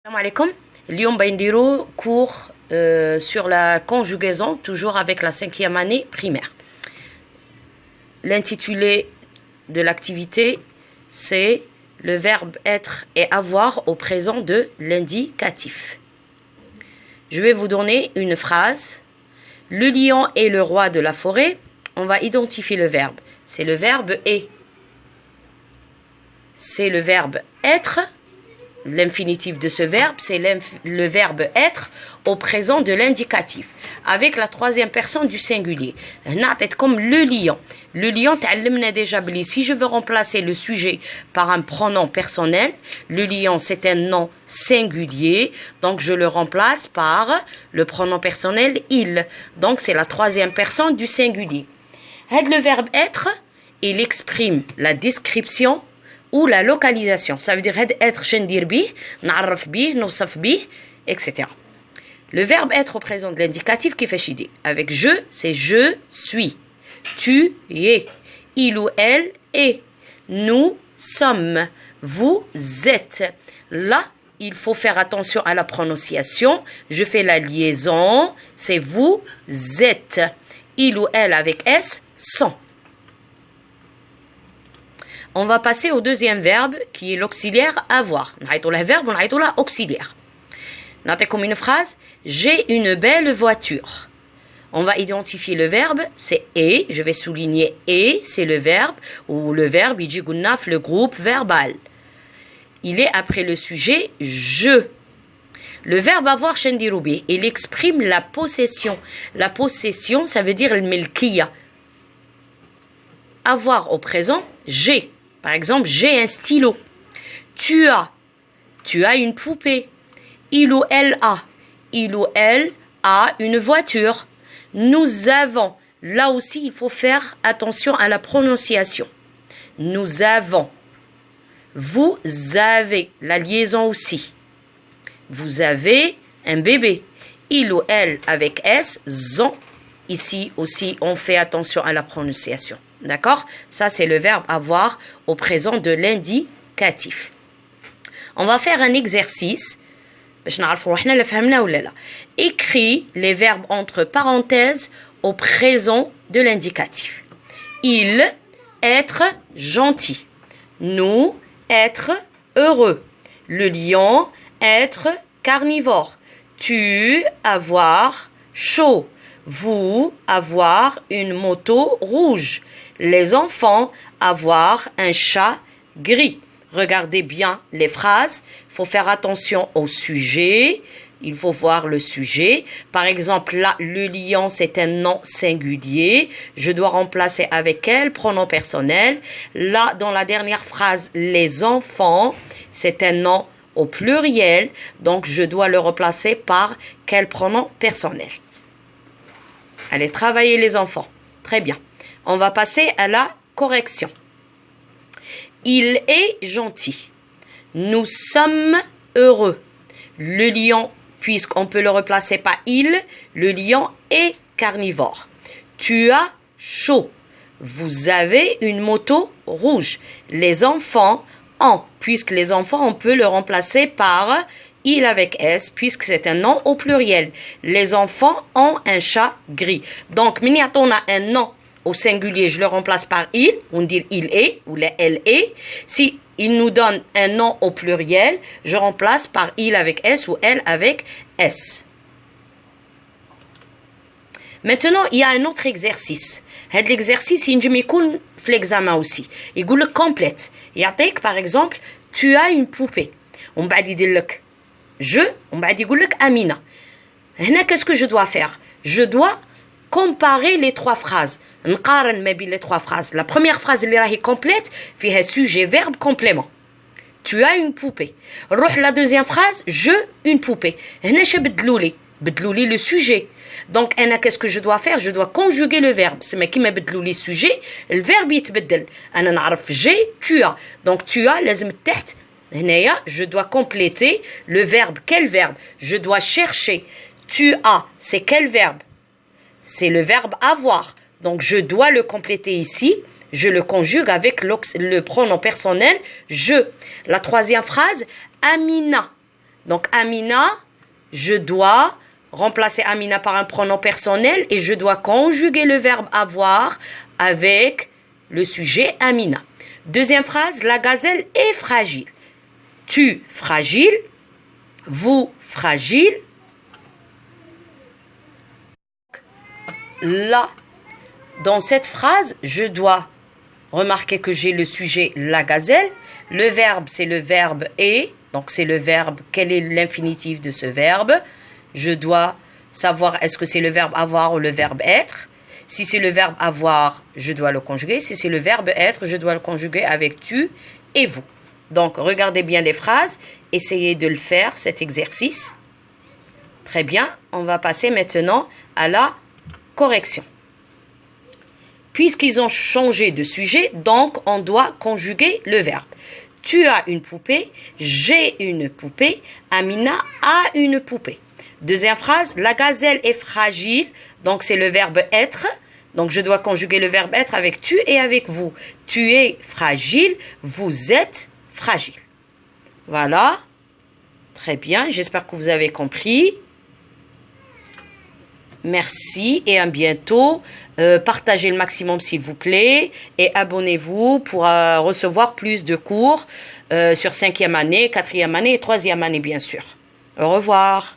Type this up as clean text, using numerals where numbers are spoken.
Salam alaikum. اليوم بنديرو cours sur la conjugaison, toujours avec la 5e année primaire. L'intitulé de l'activité, c'est le verbe être et avoir au présent de l'indicatif. Je vais vous donner une phrase. Le lion est le roi de la forêt. On va identifier le verbe. C'est le verbe est. C'est le verbe être. L'infinitif de ce verbe, c'est le verbe être au présent de l'indicatif, avec la troisième personne du singulier. Comme le lion. Le lion, déjà, si je veux remplacer le sujet par un pronom personnel, le lion, c'est un nom singulier, donc je le remplace par le pronom personnel il. Donc, c'est la troisième personne du singulier. Le verbe être, il exprime la description ou la localisation. Ça veut dire être, shendir bih, na'arraf bih, nusaf bih, etc. Le verbe être au présent de l'indicatif qui fait chidi. Avec je, c'est je suis. Tu es. Il ou elle est. Nous sommes. Vous êtes. Là, il faut faire attention à la prononciation. Je fais la liaison. C'est vous êtes. Il ou elle avec S, sont. On va passer au deuxième verbe qui est l'auxiliaire avoir. On a le verbe, on a l'auxiliaire. Notez comme une phrase. J'ai une belle voiture. On va identifier le verbe, c'est et. Je vais souligner et, c'est le verbe, ou le verbe, il dit le groupe verbal. Il est après le sujet je. Le verbe avoir, shendiroubi, il exprime la possession. La possession, ça veut dire le milkiya. Avoir au présent, j'ai. Par exemple, j'ai un stylo. Tu as une poupée. Il ou elle a une voiture. Nous avons. Là aussi, il faut faire attention à la prononciation. Nous avons. Vous avez. La liaison aussi. Vous avez un bébé. Il ou elle avec S, zon. Ici aussi, on fait attention à la prononciation. D'accord? Ça, c'est le verbe avoir au présent de l'indicatif. On va faire un exercice. Écris les verbes entre parenthèses au présent de l'indicatif. Il, être gentil. Nous, être heureux. Le lion, être carnivore. Tu, avoir chaud. Vous, avoir une moto rouge. Les enfants, avoir un chat gris. Regardez bien les phrases. Il faut faire attention au sujet. Il faut voir le sujet. Par exemple, là, le lion, c'est un nom singulier. Je dois remplacer avec quel pronom personnel. Là, dans la dernière phrase, les enfants, c'est un nom au pluriel. Donc, je dois le remplacer par quel pronom personnel. Allez, travailler les enfants. Très bien. On va passer à la correction. Il est gentil. Nous sommes heureux. Le lion, puisqu'on peut le remplacer par il, le lion est carnivore. Tu as chaud. Vous avez une moto rouge. Les enfants ont, puisque les enfants, on peut le remplacer par il avec S, puisque c'est un nom au pluriel. Les enfants ont un chat gris. Donc, on a un nom au singulier, je le remplace par il, on dit il est, ou elle est. Si il nous donne un nom au pluriel, je remplace par il avec S ou elle avec S. Maintenant, il y a un autre exercice. Cet exercice, il y a l'examen aussi. Il dit complète. Il y a par exemple, tu as une poupée. On va dire on va dire Amina. Qu'est-ce que je dois faire? Je dois comparer les trois phrases. Les trois phrases. La première phrase est complète, fait un sujet, verbe, complément. Tu as une poupée. La deuxième phrase, je, une poupée. بدلولي le sujet. Donc, qu'est-ce que je dois faire? Je dois conjuguer le verbe. C'est qui m'a بدلولي sujet, le verbe يتبدل. أنا نعرف j'ai, tu as. Donc, tu as, لازم تحت. Je dois compléter le verbe. Quel verbe? Je dois chercher. Tu as, c'est quel verbe? C'est le verbe avoir. Donc, je dois le compléter ici. Je le conjugue avec le pronom personnel je. La troisième phrase, Amina. Donc, Amina, je dois remplacer Amina par un pronom personnel et je dois conjuguer le verbe avoir avec le sujet Amina. Deuxième phrase, la gazelle est fragile. Tu fragile, vous fragile. Là, dans cette phrase, je dois remarquer que j'ai le sujet la gazelle. Le verbe, c'est le verbe est. Donc, c'est le verbe. Quel est l'infinitif de ce verbe? Je dois savoir est-ce que c'est le verbe avoir ou le verbe être. Si c'est le verbe avoir, je dois le conjuguer. Si c'est le verbe être, je dois le conjuguer avec tu et vous. Donc, regardez bien les phrases. Essayez de le faire, cet exercice. Très bien. On va passer maintenant à la correction. Puisqu'ils ont changé de sujet, donc on doit conjuguer le verbe. Tu as une poupée, j'ai une poupée, Amina a une poupée. Deuxième phrase, la gazelle est fragile, donc c'est le verbe être. Donc je dois conjuguer le verbe être avec tu et avec vous. Tu es fragile, vous êtes fragile. Voilà. Très bien, j'espère que vous avez compris. Merci et à bientôt. Partagez le maximum s'il vous plaît et abonnez-vous pour recevoir plus de cours sur 5e année, 4e année et 3e année bien sûr. Au revoir.